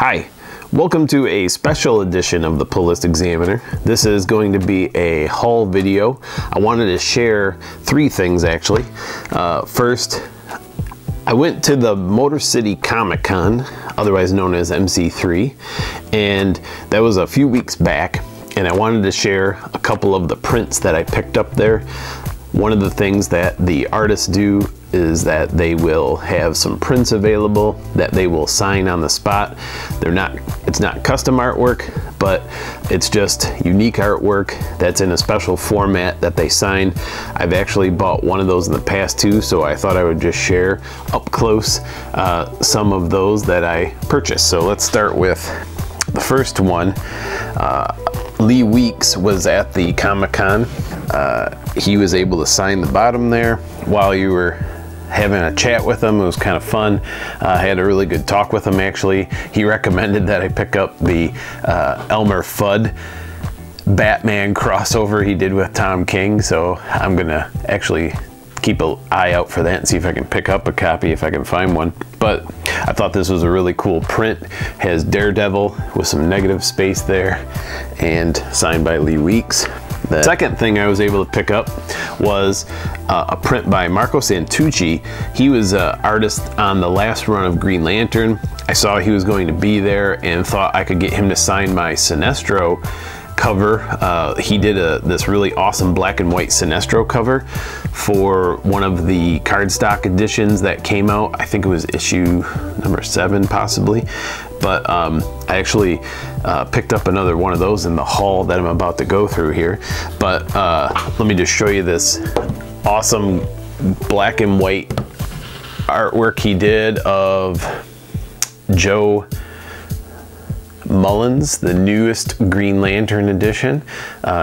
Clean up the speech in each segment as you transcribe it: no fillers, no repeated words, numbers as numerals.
Hi, welcome to a special edition of the Pull List Examiner. This is going to be a haul video. I wanted to share three things actually. First, I went to the Motor City Comic Con, otherwise known as MC3, and that was a few weeks back, and I wanted to share a couple of the prints that I picked up there. One of the things that the artists do is that they will have some prints available that they will sign on the spot. It's not custom artwork, but it's just unique artwork that's in a special format that they sign. I've actually bought one of those in the past too, so I thought I would just share up close some of those that I purchased. So let's start with the first one. Lee Weeks was at the Comic-Con. He was able to sign the bottom there while you were having a chat with him. It was kind of fun. I had a really good talk with him actually. He recommended that I pick up the Elmer Fudd Batman crossover he did with Tom King, so I'm gonna actually keep an eye out for that and see if I can pick up a copy if I can find one. But I thought this was a really cool print. Has Daredevil with some negative space there and signed by Lee Weeks. The second thing I was able to pick up was a print by Marco Santucci. He was an artist on the last run of Green Lantern. I saw he was going to be there and thought I could get him to sign my Sinestro cover. He did this really awesome black and white Sinestro cover for one of the cardstock editions that came out. I think it was issue number 7 possibly. But I actually picked up another one of those in the haul that I'm about to go through here. But let me just show you this awesome black and white artwork he did of Joe Mullins, the newest Green Lantern edition.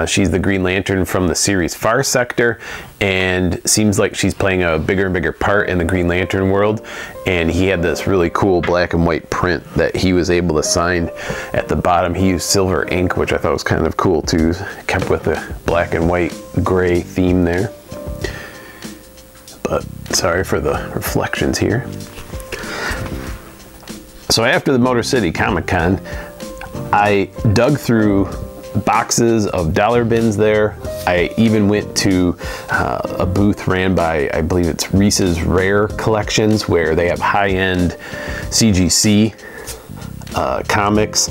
She's the Green Lantern from the series Far Sector, and seems like she's playing a bigger and bigger part in the Green Lantern world. And he had this really cool black and white print that he was able to sign at the bottom. He used silver ink, which I thought was kind of cool too. Kept with the black and white gray theme there. But sorry for the reflections here. So after the Motor City Comic Con, I dug through boxes of dollar bins there. I even went to a booth ran by, I believe it's Reese's Rare Collections, where they have high-end CGC comics.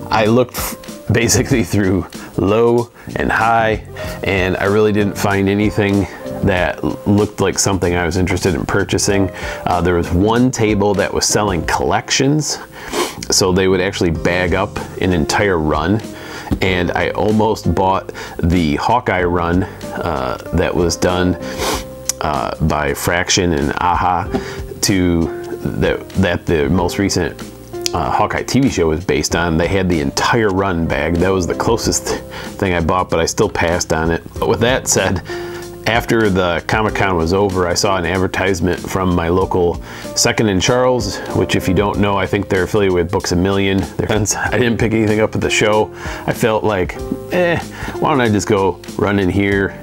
I looked basically through low and high, and I really didn't find anything that looked like something I was interested in purchasing. There was one table that was selling collections, so they would actually bag up an entire run, and I almost bought the Hawkeye run that was done by Fraction and AHA that the most recent Hawkeye TV show was based on. They had the entire run bag. That was the closest thing I bought, but I still passed on it. But with that said, after the Comic-Con was over, I saw an advertisement from my local Second and Charles, which if you don't know, I think they're affiliated with Books A Million. I didn't pick anything up at the show. I felt like, why don't I just go run in here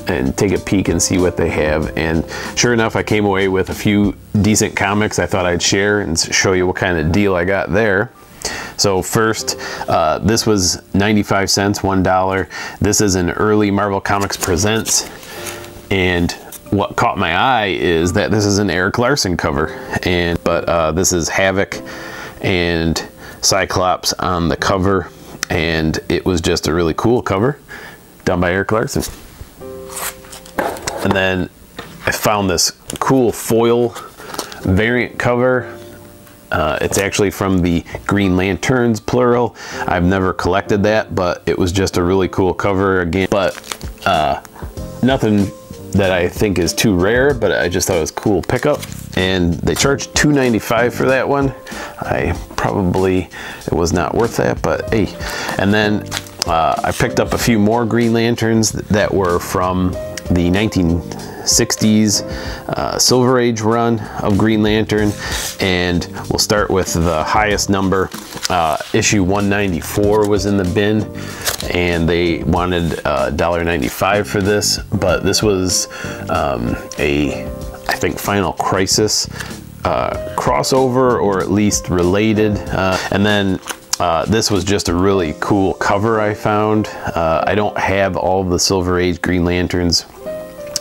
and take a peek and see what they have. And sure enough, I came away with a few decent comics I thought I'd share and show you what kind of deal I got there. So first, this was 95 cents, $1. This is an early Marvel Comics Presents. And what caught my eye is that this is an Eric Larson cover, but this is Havoc and Cyclops on the cover, and it was just a really cool cover done by Eric Larson. And then I found this cool foil variant cover. It's actually from the Green Lanterns, plural. I've never collected that, but it was just a really cool cover again. But nothing that I think is too rare, but I just thought it was a cool pickup. And they charged $2.95 for that one. It was not worth that, but hey. And then I picked up a few more Green Lanterns that were from the 1960s Silver Age run of Green Lantern, and we'll start with the highest number. Issue 194 was in the bin, and they wanted $1.95 for this, but this was I think Final Crisis crossover or at least related. And then this was just a really cool cover I found. I don't have all the Silver Age Green Lanterns,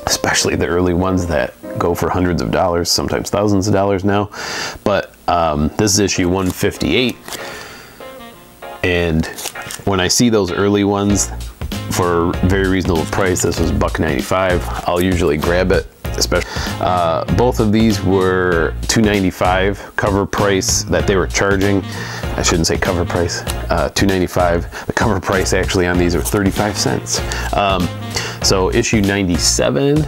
especially the early ones that go for hundreds of dollars, sometimes thousands of dollars now. But this is issue 158. And when I see those early ones for a very reasonable price, this was $1.95, I'll usually grab it. Especially both of these were $2.95 cover price that they were charging. I shouldn't say cover price, $2.95. The cover price actually on these are 35 cents. So issue 97,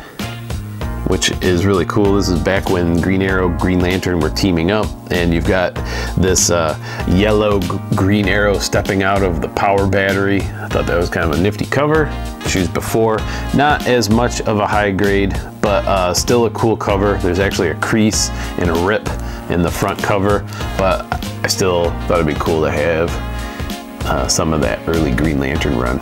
which is really cool. This is back when Green Arrow, Green Lantern were teaming up, and you've got this yellow Green Arrow stepping out of the power battery. I thought that was kind of a nifty cover. Issues before, not as much of a high grade, but still a cool cover. There's actually a crease and a rip in the front cover, but I still thought it'd be cool to have some of that early Green Lantern run.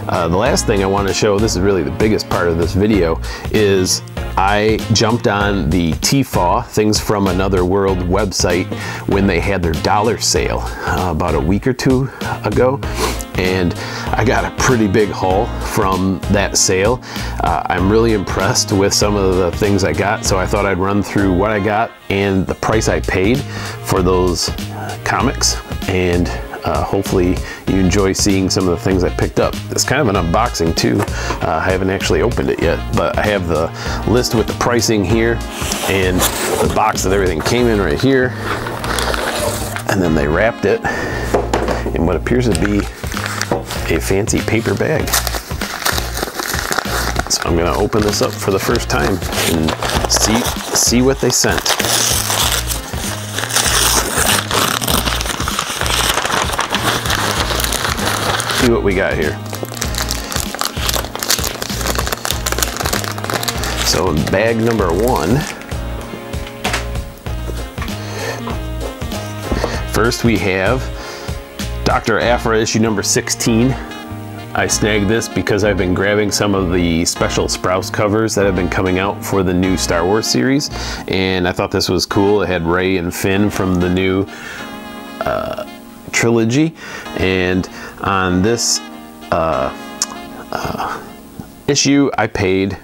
The last thing I want to show, this is really the biggest part of this video, is I jumped on the TFAW, Things from Another World website, when they had their dollar sale about a week or two ago, and I got a pretty big haul from that sale. I'm really impressed with some of the things I got, so I thought I'd run through what I got and the price I paid for those comics, and hopefully you enjoy seeing some of the things I picked up. It's kind of an unboxing too. I haven't actually opened it yet, but I have the list with the pricing here and the box that everything came in right here. And then they wrapped it in what appears to be a fancy paper bag. So I'm gonna open this up for the first time and see what they sent. See what we got here. So bag number 1. First we have Dr. Aphra issue number 16. I snagged this because I've been grabbing some of the special Sprouse covers that have been coming out for the new Star Wars series, and I thought this was cool. It had Rey and Finn from the new trilogy, and on this issue I paid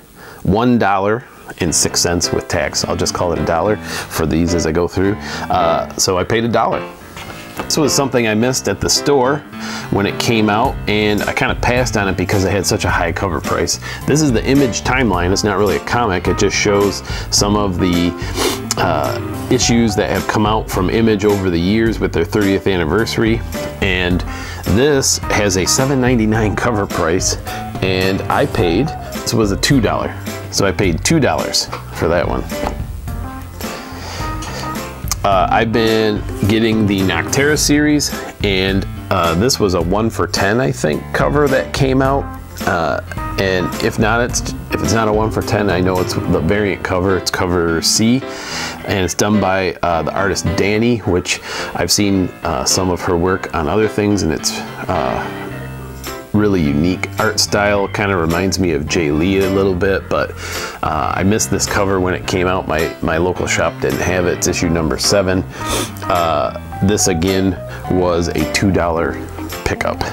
$1.06 with tax. I'll just call it $1 for these as I go through. So I paid $1. This was something I missed at the store when it came out, and I kind of passed on it because it had such a high cover price. This is the Image timeline. It's not really a comic. It just shows some of the issues that have come out from Image over the years with their 30th anniversary. And this has a $7.99 cover price, and I paid, this was a $2. So I paid $2 for that one. I've been getting the Nocterra series, and this was a 1 for 10, I think, cover that came out. And if it's not a 1 for 10, I know it's the variant cover. It's cover C, and it's done by the artist Danny, which I've seen some of her work on other things, and it's really unique art style. Kind of reminds me of Jay Lee a little bit, but I missed this cover when it came out. My local shop didn't have it. It's issue number 7. This again was a $2 pickup.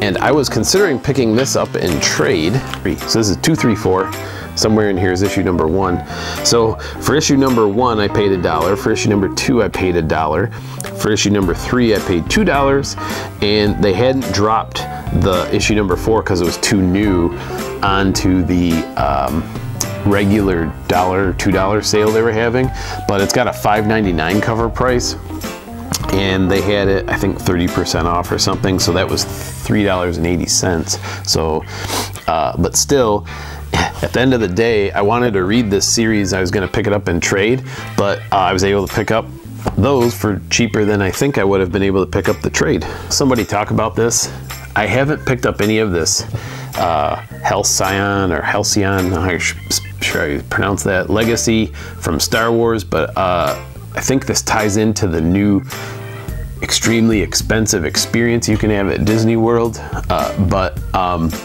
And I was considering picking this up in trade. So this is 234. Somewhere in here is issue number 1. So for issue number 1, I paid $1. For issue number 2, I paid $1. For issue number 3, I paid $2. And they hadn't dropped the issue number 4 because it was too new onto the regular $2 sale they were having. But it's got a $5.99 cover price, and they had it, I think, 30% off or something, so that was $3.80. So but still, at the end of the day, I wanted to read this series. I was going to pick it up in trade, but I was able to pick up those for cheaper than I think I would have been able to pick up the trade. Somebody talk about this. I haven't picked up any of this Halcyon, I'm not sure how you pronounce that, Legacy from Star Wars, but I think this ties into the new extremely expensive experience you can have at Disney World, but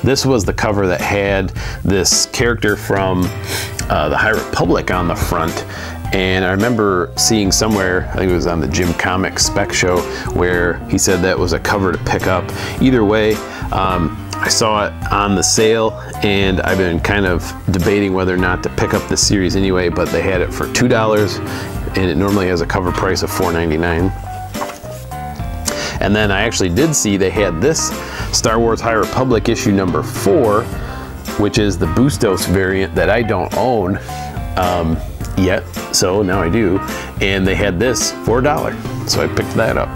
this was the cover that had this character from the High Republic on the front. And I remember seeing somewhere, I think it was on the dccomics spec show, where he said that was a cover to pick up. Either way, I saw it on the sale, and I've been kind of debating whether or not to pick up this series anyway, but they had it for $2, and it normally has a cover price of $4.99. And then I actually did see they had this Star Wars High Republic issue number 4, which is the Bustos variant that I don't own yet, so now I do, and they had this for $1, so I picked that up.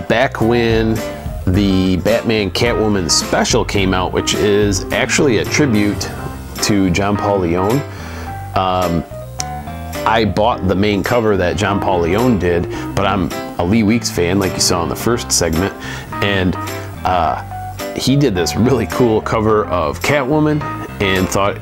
Back when the Batman Catwoman special came out, which is actually a tribute to John Paul Leon, I bought the main cover that John Paul Leon did, but I'm a Lee Weeks fan, like you saw in the first segment, and he did this really cool cover of Catwoman and thought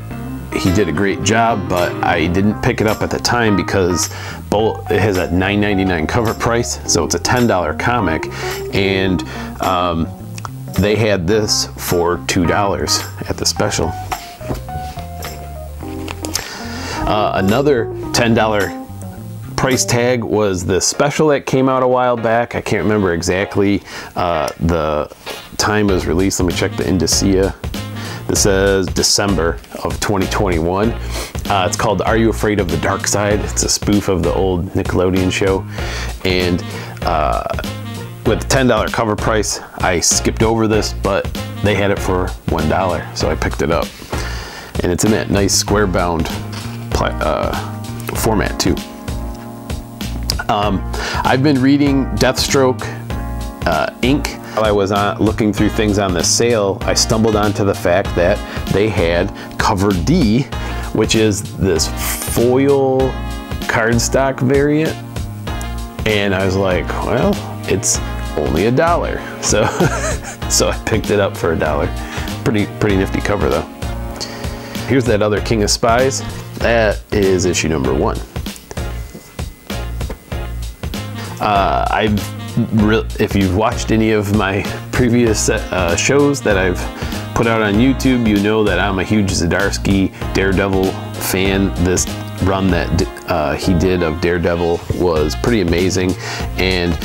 he did a great job, but I didn't pick it up at the time because it has a $9.99 cover price, so it's a $10 comic, and they had this for $2 at the special. Another $10 price tag was the special that came out a while back. I can't remember exactly the time it was released. Let me check the indicia. This says December of 2021. It's called Are You Afraid of the Dark Side? It's a spoof of the old Nickelodeon show. And with the $10 cover price, I skipped over this, but they had it for $1, so I picked it up. And it's in that nice square bound format too. I've been reading Deathstroke Inc. While I was looking through things on the sale, I stumbled onto the fact that they had cover D, which is this foil cardstock variant, and I was like, well, it's only $1, so so I picked it up for $1. Pretty nifty cover though. Here's that other King of Spies. That is issue number 1. If you've watched any of my previous shows that I've put out on YouTube, you know that I'm a huge Zdarsky Daredevil fan. This run that he did of Daredevil was pretty amazing, and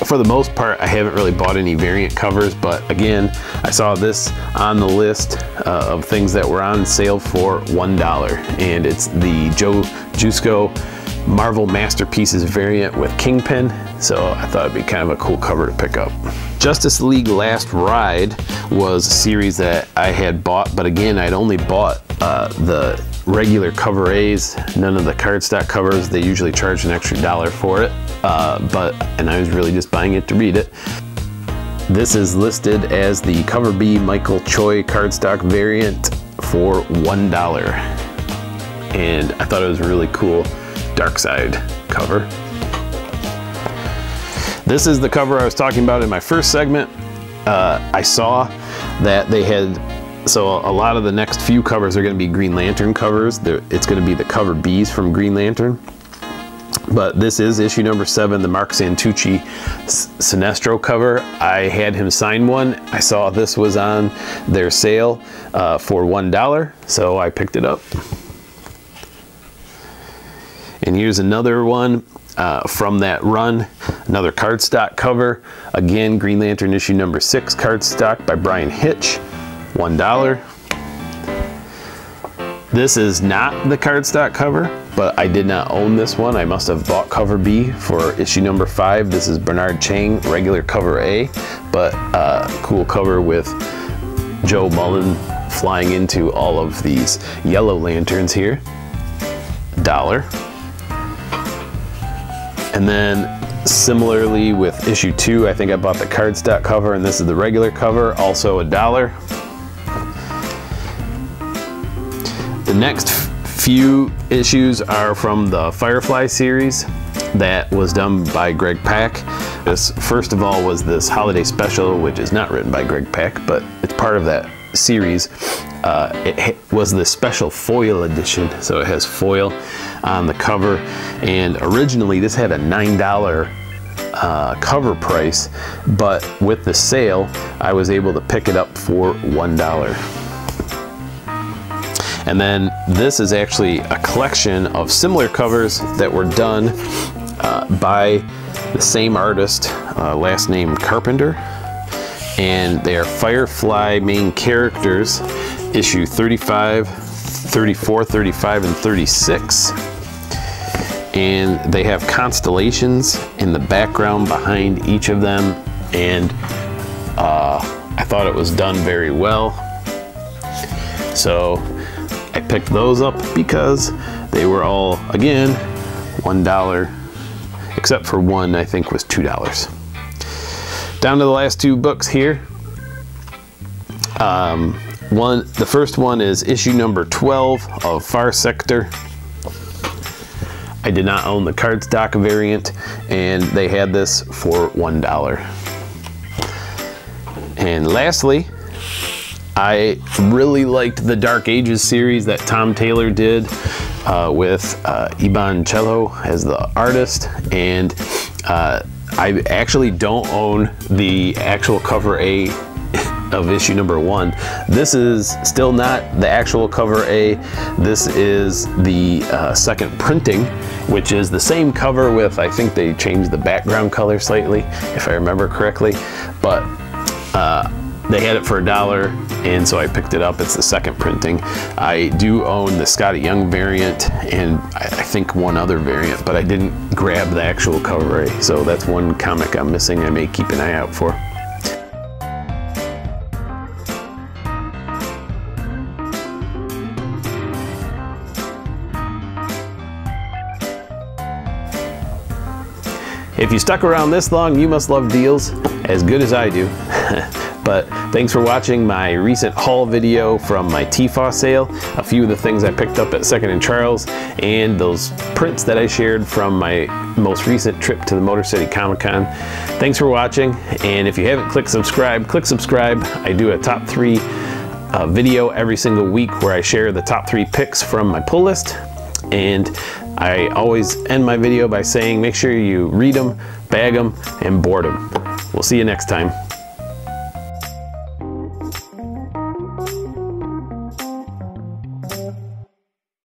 for the most part I haven't really bought any variant covers, but again, I saw this on the list of things that were on sale for $1, and it's the Joe Jusko Marvel Masterpieces variant with Kingpin, so I thought it'd be kind of a cool cover to pick up. Justice League Last Ride was a series that I had bought, but again, I'd only bought the regular cover A's, none of the cardstock covers. They usually charge an extra $1 for it, and I was really just buying it to read it. This is listed as the cover B Michael Choi cardstock variant for $1, and I thought it was a really cool Dark Side cover. This is the cover I was talking about in my first segment. I saw that they had, so a lot of the next few covers are going to be Green Lantern covers. It's going to be the cover Bs from Green Lantern. But this is issue number 7, the Mark Santucci Sinestro cover. I had him sign one. I saw this was on their sale for $1, so I picked it up. And here's another one from that run, another cardstock cover. Again, Green Lantern issue number 6 cardstock by Brian Hitch, $1. This is not the cardstock cover, but I did not own this one. I must have bought cover B for issue number 5. This is Bernard Chang, regular cover A, but cool cover with Joe Mullen flying into all of these yellow lanterns here, $1. And then similarly with issue 2, I think I bought the cardstock cover, and this is the regular cover, also $1. The next few issues are from the Firefly series that was done by Greg Pak. This, first of all, was this holiday special, which is not written by Greg Pak, but it's part of that series. it was the special foil edition, so it has foil on the cover, and originally this had a $9 cover price, but with the sale I was able to pick it up for $1. And then this is actually a collection of similar covers that were done by the same artist, last name Carpenter, and they are Firefly main characters, issue 35, 34, 35, and 36. And they have constellations in the background behind each of them, and I thought it was done very well. So I picked those up because they were all, again, $1, except for one I think was $2. Down to the last two books here. The first one is issue number 12 of Far Sector. I did not own the cardstock variant, and they had this for $1. And lastly, I really liked the Dark Ages series that Tom Taylor did with Iban Cello as the artist, and I actually don't own the actual cover A of issue number 1. This is still not the actual cover A. This is the second printing, which is the same cover with, I think they changed the background color slightly, if I remember correctly, but they had it for $1, and so I picked it up. It's the second printing. I do own the Scotty Young variant, and I think one other variant, but I didn't grab the actual cover A, so that's one comic I'm missing. I may keep an eye out for. If you stuck around this long, you must love deals as good as I do. But thanks for watching my recent haul video from my TFAW sale, a few of the things I picked up at 2nd & Charles, and those prints that I shared from my most recent trip to the Motor City Comic Con. Thanks for watching, and if you haven't click subscribe, click subscribe. I do a top 3 video every single week where I share the top 3 picks from my pull list. And I always end my video by saying make sure you read them, bag them, and board them. We'll see you next time.